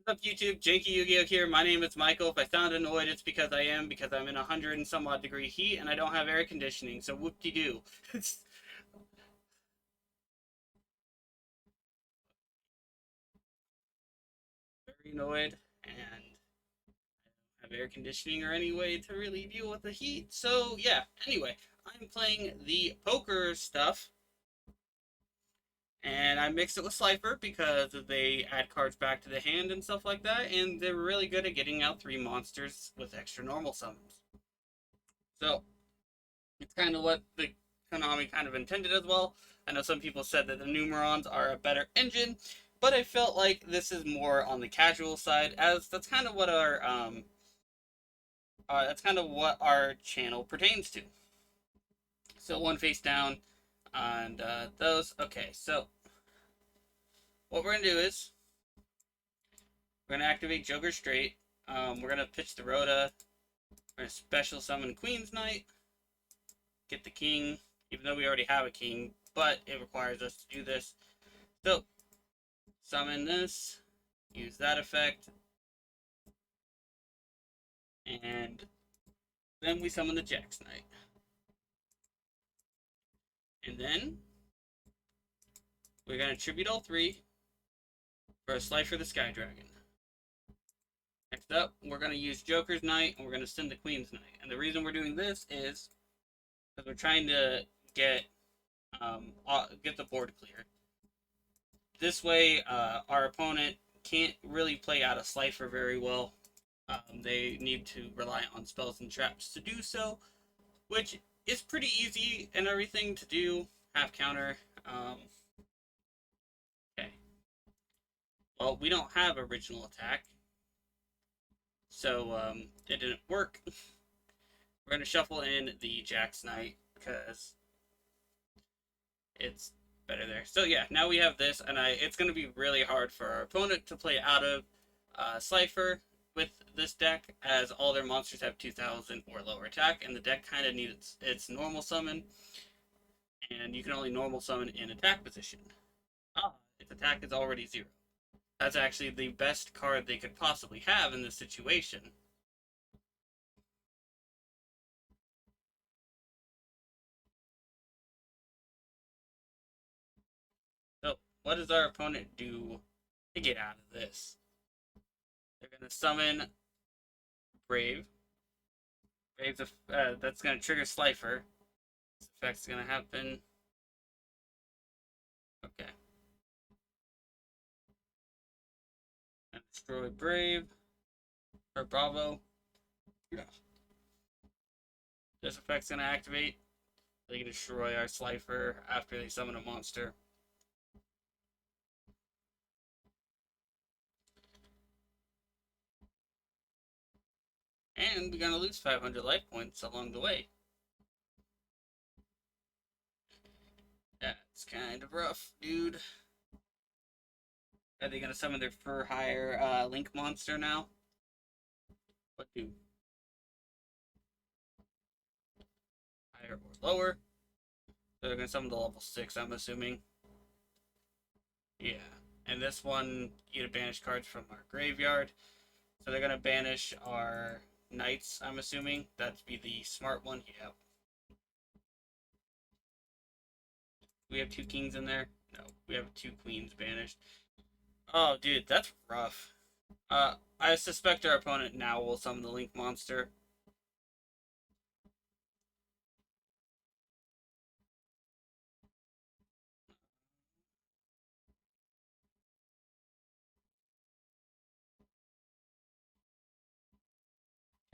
What's up, YouTube? JankyYGO here. My name is Michael. If I sound annoyed, it's because I am, because I'm in 100 and some odd degree heat and I don't have air conditioning, so whoop-de-doo. Very annoyed, and I don't have air conditioning or any way to really deal with the heat. So, yeah, anyway, I'm playing the poker stuff, and I mixed it with Slifer because they add cards back to the hand and stuff like that, and they're really good at getting out 3 monsters with extra normal summons. So, it's kind of what the Konami kind of intended as well. I know some people said that the Numerons are a better engine, but I felt like this is more on the casual side, as that's kind of what our channel pertains to. So one face down, and those. Okay, so what we're gonna do is we're gonna activate Joker straight. We're gonna pitch the Rhoda. We're gonna special summon Queen's Knight. Get the king, even though we already have a king, but it requires us to do this. So summon this, use that effect, and then we summon the Jack's Knight. And then we're going to tribute all 3 for a Slifer the Sky Dragon. Next up, we're going to use Joker's Knight, and we're going to send the Queen's Knight. And the reason we're doing this is because we're trying to get the board cleared. This way, our opponent can't really play out a Slifer very well. They need to rely on spells and traps to do so, which is pretty easy and everything to do. Half counter. Okay. Well, we don't have original attack, so it didn't work. We're going to shuffle in the Jack's Knight because it's better there. So yeah, now we have this, and it's going to be really hard for our opponent to play out of Slifer with this deck, as all their monsters have 2,000 or lower attack, and the deck kind of needs its normal summon, and you can only normal summon in attack position. Its attack is already 0. That's actually the best card they could possibly have in this situation. So, what does our opponent do to get out of this? They're going to summon Brave. Brave's that's going to trigger Slifer. This effect's going to happen. Okay. And destroy Brave. Or Bravo. Yeah. This effect's going to activate. They can destroy our Slifer after they summon a monster. And we're going to lose 500 life points along the way. That's kind of rough, dude. Are they going to summon their for hire Link monster now? What do? Higher or lower? So they're going to summon the level 6, I'm assuming. Yeah. And this one, you get to banish cards from our graveyard. So they're going to banish our knights, I'm assuming. That'd be the smart one. Yeah. We have 2 kings in there? No, we have 2 queens banished. Oh, dude, that's rough. I suspect our opponent now will summon the Link monster.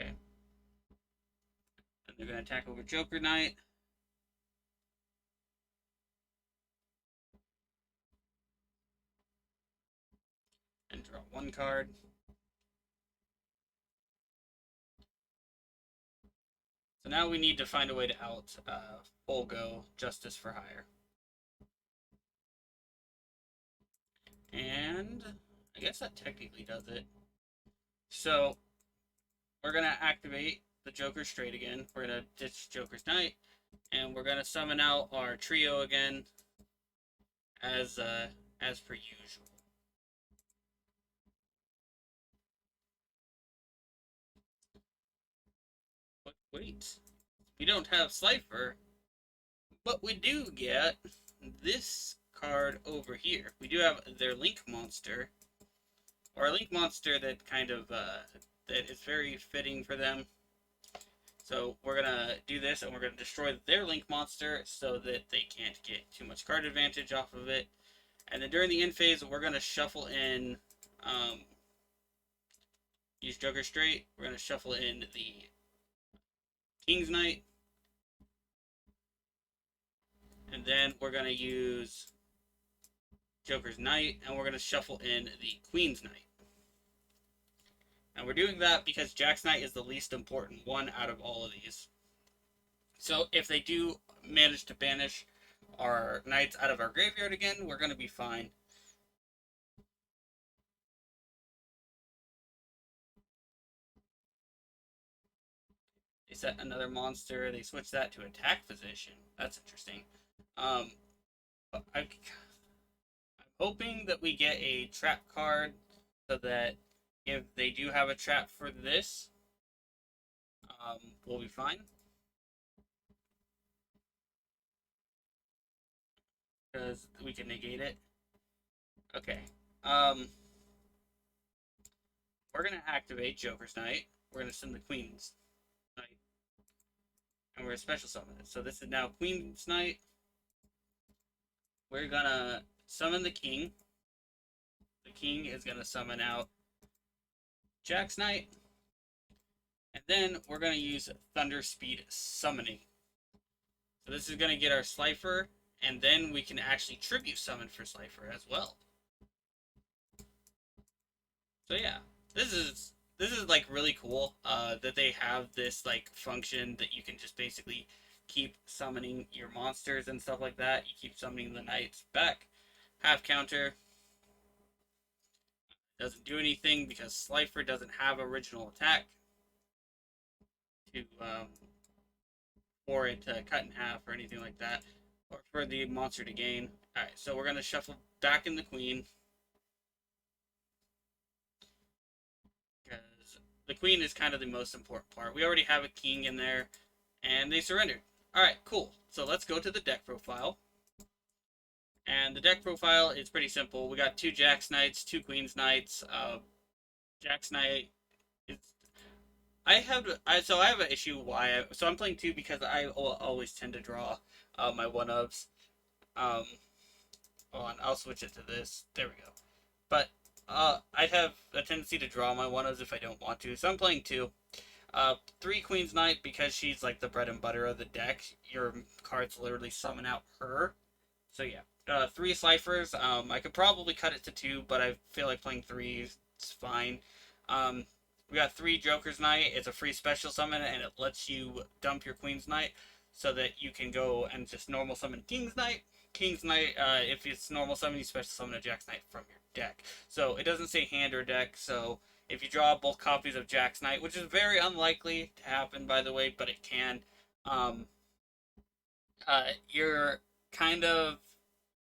Okay. And they're going to attack over Joker Knight. And draw 1 card. So now we need to find a way to out Folgo Justice for Hire. And I guess that technically does it. So we're going to activate the Joker straight again. We're going to ditch Joker's Knight. And we're going to summon out our trio again as per usual. Wait, we don't have Slifer, but we do get this card over here. We do have their Link monster, or a Link monster that kind of that is very fitting for them. So we're gonna do this, and we're gonna destroy their Link monster so that they can't get too much card advantage off of it. And then during the end phase, we're gonna shuffle in, use Joker straight. We're gonna shuffle in the King's Knight, and then we're gonna use Joker's Knight, and we're gonna shuffle in the Queen's Knight. And we're doing that because Jack's Knight is the least important one out of all of these. So if they do manage to banish our knights out of our graveyard again, we're going to be fine. They set another monster. They switch that to attack position. That's interesting. But I'm hoping that we get a trap card so that if they do have a trap for this, we'll be fine. Because we can negate it. Okay. We're going to activate Joker's Knight. We're going to send the Queen's Knight. And we're going to special summon it. So this is now Queen's Knight. We're going to summon the King. The King is going to summon out Jack's Knight. And then we're going to use Thunder Speed Summoning. So this is going to get our Slifer. And then we can actually tribute summon for Slifer as well. So yeah, this is like really cool that they have this like function that you can just basically keep summoning your monsters and stuff like that. You keep summoning the knights back. Half counter doesn't do anything because Slifer doesn't have original attack to for it to cut in half or anything like that, or for the monster to gain. All right, so we're gonna shuffle back in the Queen. Because the Queen is kind of the most important part. We already have a King in there, and they surrendered. Alright, cool. So let's go to the deck profile. And the deck profile is pretty simple. We got 2 Jack's Knights, 2 Queen's Knights. Jack's Knight is... I have an issue why... so I'm playing 2 because I always tend to draw my 1-ofs. Hold on, I'll switch it to this. There we go. But I have a tendency to draw my 1-ofs if I don't want to, so I'm playing 2. 3 Queen's Knight because she's like the bread and butter of the deck. Your cards literally summon out her. So yeah. 3 Slifers. I could probably cut it to 2, but I feel like playing 3 is fine. We got 3 Joker's Knight. It's a free special summon, and it lets you dump your Queen's Knight so that you can go and just normal summon King's Knight. King's Knight, if it's normal summon, you special summon a Jack's Knight from your deck. So it doesn't say hand or deck, so if you draw both copies of Jack's Knight, which is very unlikely to happen, by the way, but it can, you're kind of,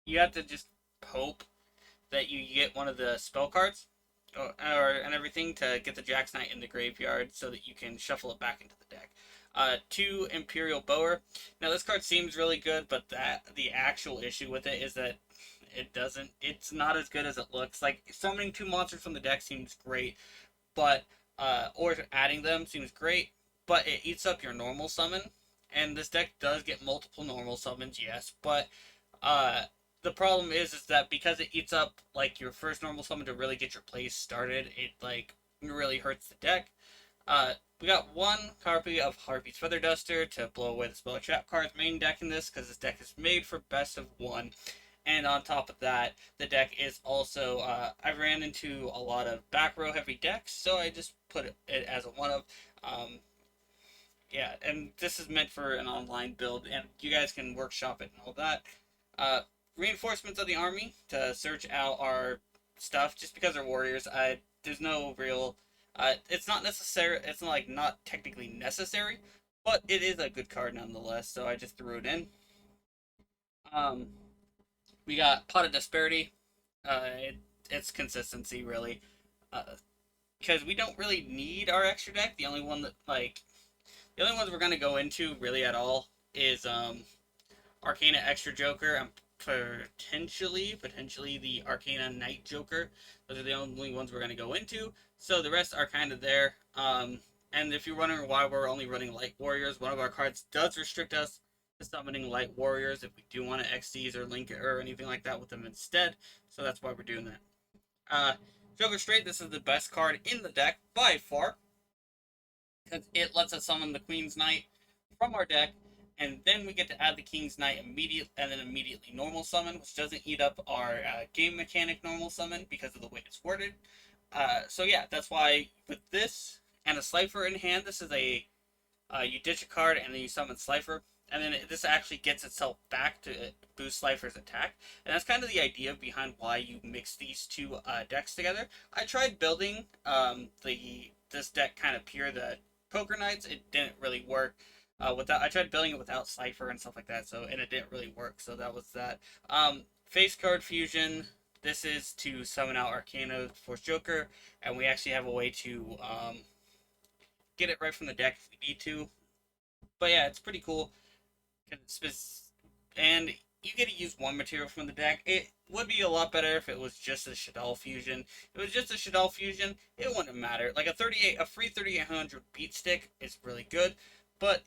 you have to just hope that you get one of the spell cards and everything to get the Jack's Knight in the graveyard so that you can shuffle it back into the deck. 2 Imperial Bower. Now this card seems really good, but the actual issue with it is that it's not as good as it looks. Like summoning 2 monsters from the deck seems great, but or adding them seems great, but it eats up your normal summon. And this deck does get multiple normal summons, yes, but the problem is that because it eats up like your first normal summon to really get your plays started, it like really hurts the deck. We got 1 copy of Harpy's Feather Duster to blow away the spell trap cards main deck in this, because this deck is made for best of 1. And on top of that, the deck is also, I ran into a lot of back row heavy decks, so I just put it as a 1-of. Yeah, and this is meant for an online build, and you guys can workshop it and all that. Reinforcements of the army to search out our stuff, just because they're warriors. There's no real... it's not necessary, it's not, like, not technically necessary, but it is a good card nonetheless, so I just threw it in. We got Pot of Disparity. It's consistency, really. Because we don't really need our extra deck. The only one that, like, The only ones we're gonna go into really at all is Arcana Extra Joker and potentially the Arcana Knight Joker. Those are the only ones we're going to go into. So the rest are kind of there. And if you're wondering why we're only running Light Warriors, one of our cards does restrict us to summoning Light Warriors if we do want to XDs or link or anything like that with them instead. So that's why we're doing that. Joker Straight, this is the best card in the deck by far, because it lets us summon the Queen's Knight from our deck, and then we get to add the King's Knight immediately, and then immediately normal summon, which doesn't eat up our game mechanic normal summon because of the way it's worded. So yeah, that's why with this and a Slifer in hand, this is a you ditch a card and then you summon Slifer, and then this actually gets itself back to boost Slifer's attack, and that's kind of the idea behind why you mix these two decks together. I tried building this deck kind of pure, the Poker Knights. It didn't really work. Without I tried building it without Slifer and stuff like that, so and it didn't really work. So that was that. Face card fusion. This is to summon out Arcana Force Joker, and we actually have a way to get it right from the deck if we need to. But yeah, it's pretty cool. And you get to use one material from the deck. It would be a lot better if it was just a Shadal fusion. If it was just a Shadal fusion, it wouldn't matter. Like a free 3800 beat stick is really good, but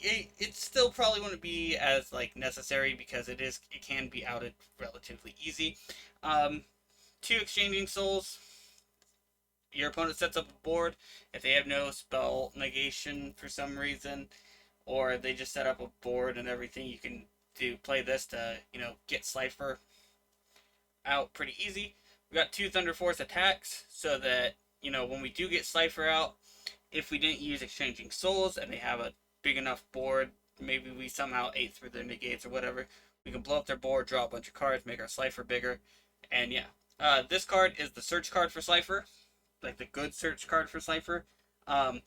it still probably wouldn't be as like necessary because it can be outed relatively easy. Um, Two exchanging souls. Your opponent sets up a board. If they have no spell negation for some reason, or they just set up a board and everything, you can play this to get Slifer out pretty easy. We got two Thunder Force attacks, so that when we do get Slifer out, if we didn't use exchanging souls and they have a big enough board, maybe we somehow ate through their negates or whatever, we can blow up their board, draw a bunch of cards, make our Slifer bigger, and yeah. This card is the search card for Slifer, like the good search card for Slifer. Um,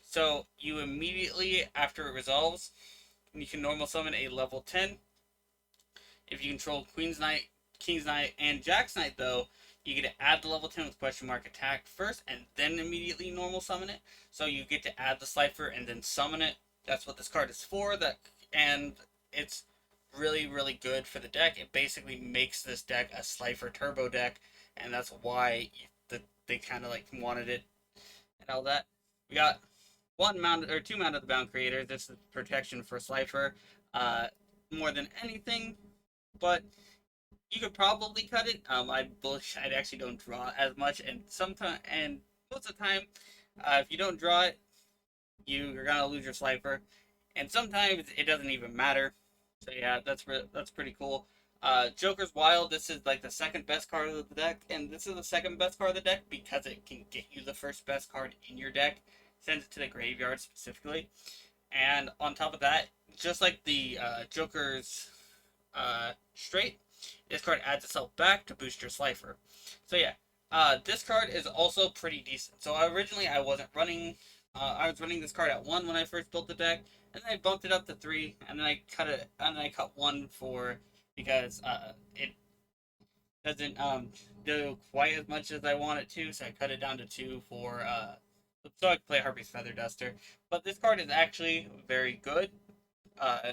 so you immediately after it resolves, you can normal summon a level 10. If you control Queen's Knight, King's Knight, and Jack's Knight, though, you get to add the level 10 with question mark attack first, and then immediately normal summon it. So you get to add the Slifer and then summon it. That's what this card is for. And it's really, really good for the deck. It basically makes this deck a Slifer turbo deck, and that's why they kind of like wanted it and all that. We got one mounted or two mounted the bound creator. This is protection for Slifer, more than anything. But you could probably cut it. I actually don't draw as much, and most of the time, if you don't draw it, you're gonna lose your Slifer, and sometimes it doesn't even matter. So yeah, that's pretty cool. Joker's Wild. This is like the second best card of the deck, and this is the second best card of the deck because it can get you the first best card in your deck, sends it to the graveyard specifically, and on top of that, just like the Joker's Straight, this card adds itself back to boost your Slifer. So yeah, this card is also pretty decent. So originally I wasn't running. I was running this card at 1 when I first built the deck, and then I bumped it up to 3, and then I cut it, and then I cut 1 for because it doesn't do quite as much as I want it to, so I cut it down to 2 for so I can play Harpy's Feather Duster. But this card is actually very good. Uh,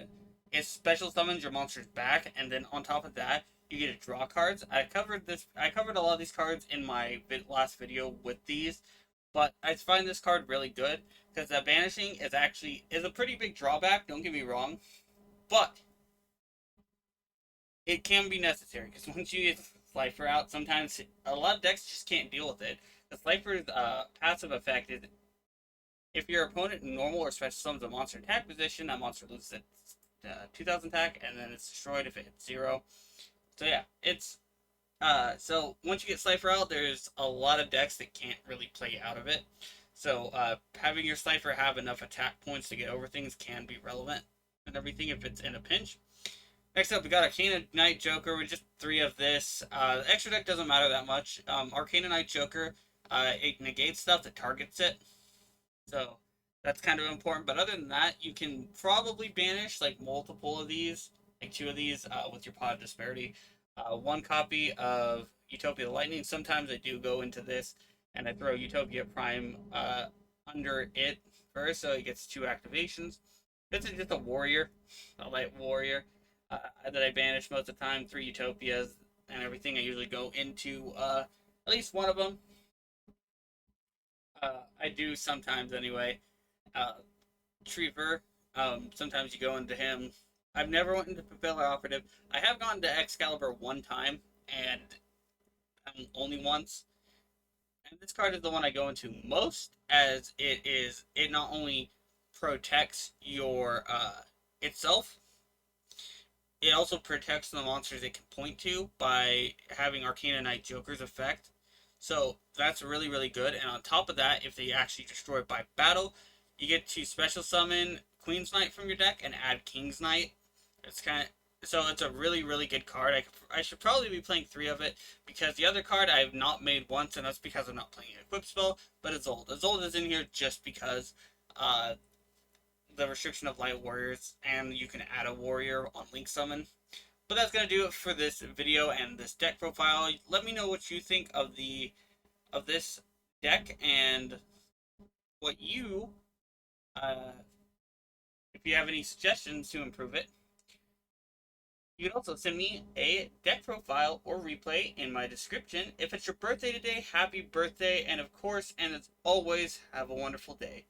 it special summons your monsters back, and then on top of that, you get to draw cards. I covered a lot of these cards in my last video with these, but I find this card really good because the banishing is a pretty big drawback. Don't get me wrong, but it can be necessary because once you get Slifer out, sometimes a lot of decks just can't deal with it. The Slifer's passive effect is if your opponent normal or special summons a monster attack position, that monster loses its 2000 attack, and then it's destroyed if it hits 0. So yeah, it's so once you get Slifer out, there's a lot of decks that can't really play out of it. So having your Slifer have enough attack points to get over things can be relevant and everything if it's in a pinch. Next up, we got Arcana Knight Joker with just 3 of this. The extra deck doesn't matter that much. Arcana Knight Joker, it negates stuff that targets it. So that's kind of important. But other than that, you can probably banish like multiple of these, like 2 of these with your Pot of Disparity. 1 copy of Utopia Lightning. Sometimes I do go into this and I throw Utopia Prime under it first, so he gets 2 activations. This is just a warrior, a light warrior that I banish most of the time. 3 utopias and everything. I usually go into at least one of them. I do sometimes anyway. Uh, Triever. Sometimes you go into him. I've never went into Propeller Operative. I have gone to Excalibur one time, and only once. And this card is the one I go into most, as it not only protects your itself, it also protects the monsters it can point to by having Arcana Knight Joker's effect. So that's really, really good. And on top of that, if they actually destroy it by battle, you get to special summon Queen's Knight from your deck and add King's Knight. It's kind of so it's a really, really good card. I should probably be playing 3 of it because the other card I have not made once, and that's because I'm not playing an equip spell. But Isolde. Isolde is in here just because the restriction of light warriors, and you can add a warrior on link summon. But that's gonna do it for this video and this deck profile. Let me know what you think of this deck and what you if you have any suggestions to improve it. You can also send me a deck profile or replay in my description. If it's your birthday today, happy birthday, and of course, and as always, have a wonderful day.